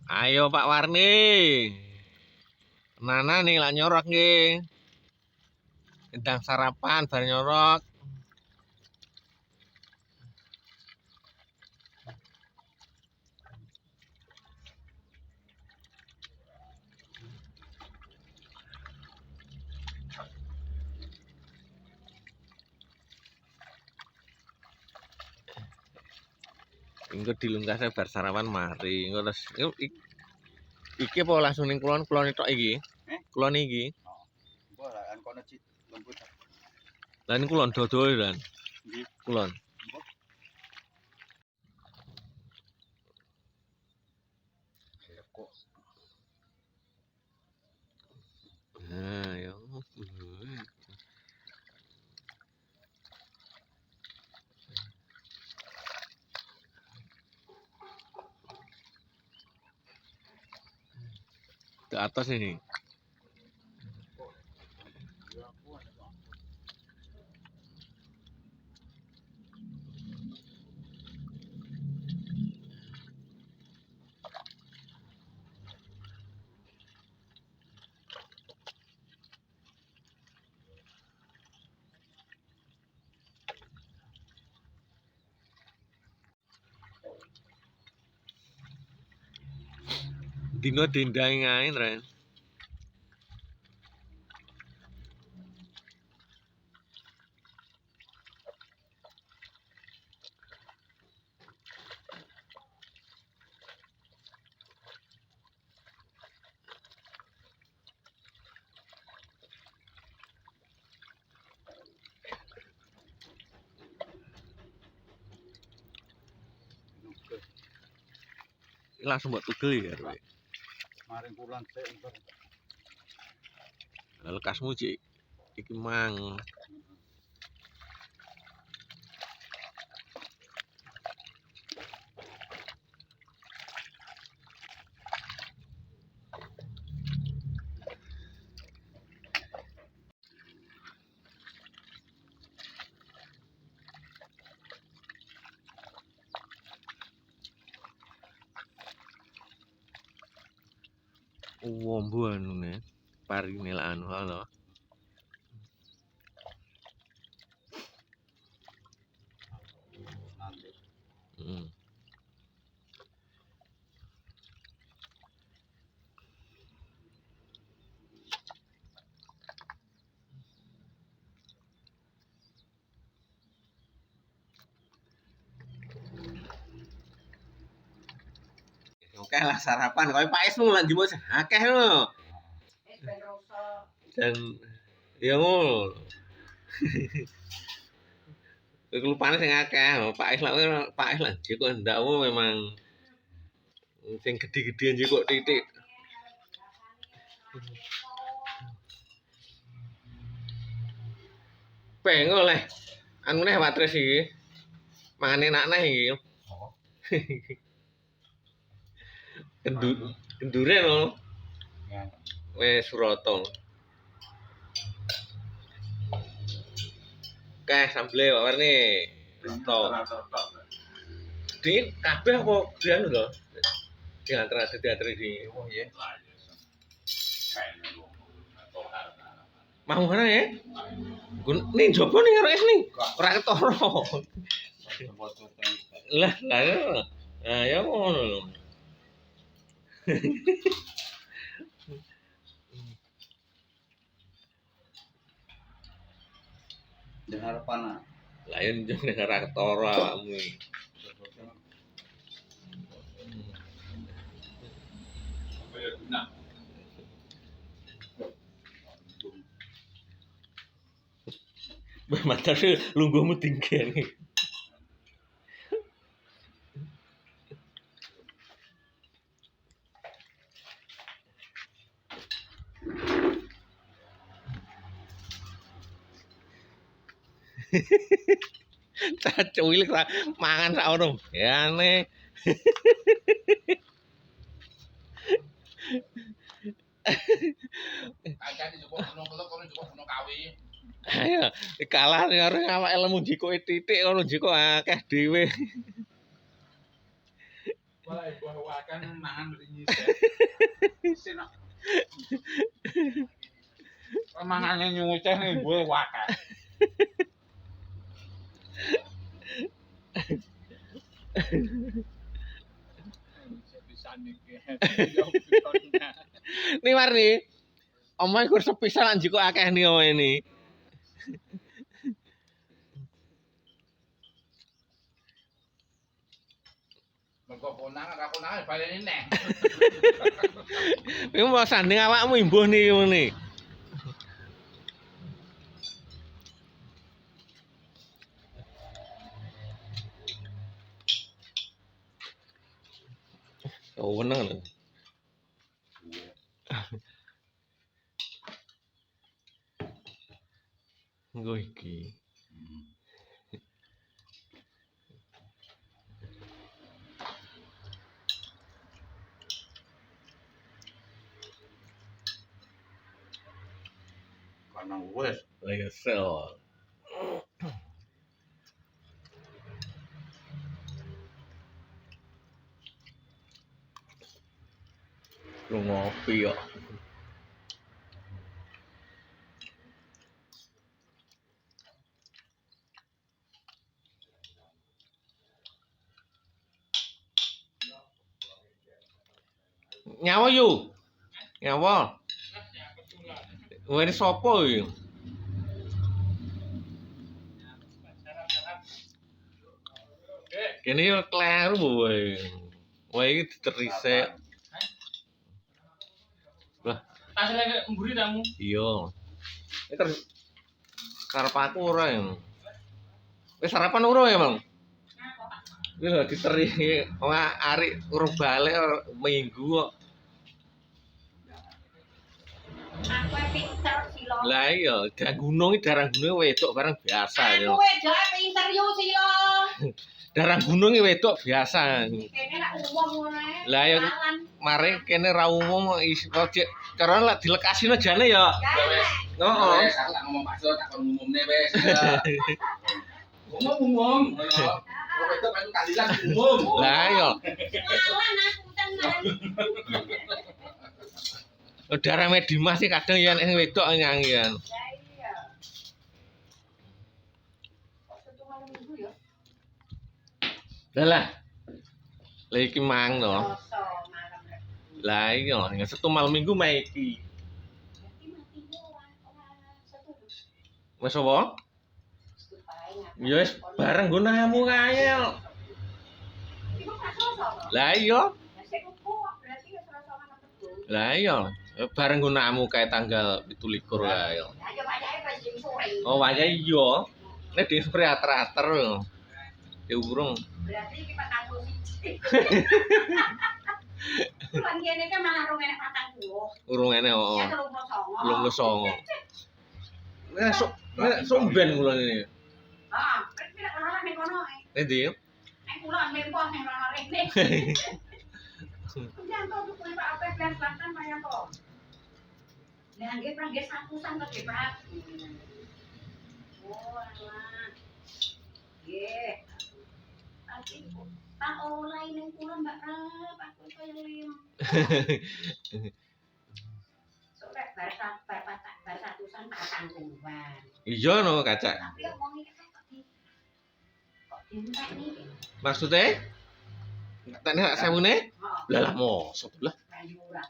Ayo Pak Warni. Nana nih lah nyorok nih. Sedang sarapan bar nyorok. Engko dilungkas bar sarapan mari. Engko terus iki apa langsung ning kulon tok iki? Kulon iki. Mbok lah kan kono cit lembut. Lah niku kulon dodo lan. Nggih. Kulon. Kok Nah, ya. Ke atas ini. Dino dendang ngain Ren. Langsung buat tugel ya, Rwe. maring kulon sik entar. Lalu kasmu cik iki mang. Wombo anu ne. Parine lah anu halo. Nanti Heeh. Oke lah sarapan kowe Pak Ismu lan jimo akeh lho. Dan ya ngono. Kelupane sing akeh, Pak Is lah jiko ndakmu memang sing gede-gedean jiko titik. Peng oleh anu neh watres iki. Mangan enak neh iki. Kendure lho. ya. Wes surata. Oke, sambel Pak Warni. Di kabeh apa dian lho? Diantar di. Oh iya. Mau mana ya? Ning jopo ning karo es ning. Ora ketara. Lah, ya ngono lho. Dengar pana. Lah yen njung ning ora ketara awakmu iki. Matar lungguhmu tinggi. Cuwilik mangan sak ono. Ya ne. Kancane cukup kono cukup kono kawi. Ayo kalah karo awake lemu jikoke titik ngono jiko akeh dhewe. Wae kan mangan beli nyisir. Sino. Mangane nyuceh nih gue wakai. Bisa niki. Nih Marni, omahe gur sepisan anjing kok akeh nih omahe ini. Mergo konangan baleni neh. Iku mau sanding awakmu imbuh nih ngene. Oh, weneng lho. Nggo iki. Karena wes Lagi sel. Lu ngopi kok. Nyawa yu. Nyawa. Wene sapa iki? Kene yo kleru wae. Wae iki diterisik. Lah, Asale mburi tamu. iya. Ini terus karep aku ora ya. Wis sarapan ora ya, Bang? Iki lho diteri wah arek urung balik minggu kok. Aku pinter silo. Lah iya, darang gunung wedok barang biasa ya. Aku wedok pinter yo silo. Darang gunung iki wedok biasa. Kene lak umum ngono ae. Lah ya mari kene ra umum cek karena lek dilekasine jane ya. Heeh. wes aku tak ngomong bakso tak kon ngumumne wes. Umum. Kalau itu kan kalilan umum. Lah iya, Lawan aku tenan. darah Medimas sih kadang ya nek wedok nyanyian. Lah iya. Kok setu malam minggu ya? Lah lah iki mang to. Soso malam rek. Lah iya, setu malam minggu mae iki. Berarti mati yo ora setu. Wes apa? Setu pae ngapa. Ya wis bareng nggo namu kae. Iku pas soso. Lah iya, Ya sik kok berarti wis rasa malam minggu. lah iya. Bareng nggo namu kae tanggal 17 kae. Lah yo wayahe pas jam sore. Oh, wayahe iya. Nek di spray ater-ater lho. Diurung. Berarti iki 41. Kulan kene kan malah rong enek 40. Urung ene oh. Ya 39. Belum kesongo. Nek somben kula ini. Ah, kan tidak ora ning kono. Endi? Nek kula mlempo ning rono rene. Jangan tuh kuwi Pak Apes dan Selatan Pak to. Lah nggih prangge satusan to Pak. Oh, alah. Nggih. Tapi tak oleh ning kula Mbak Rap, aku to yang lim. Soalnya bar satusan tak tanggungan. Iya no kaca. Tapi omong iki kok diminta nih. Maksudnya? Tak nek sewune? Heeh. Lah lah mosok lah. Kayu ora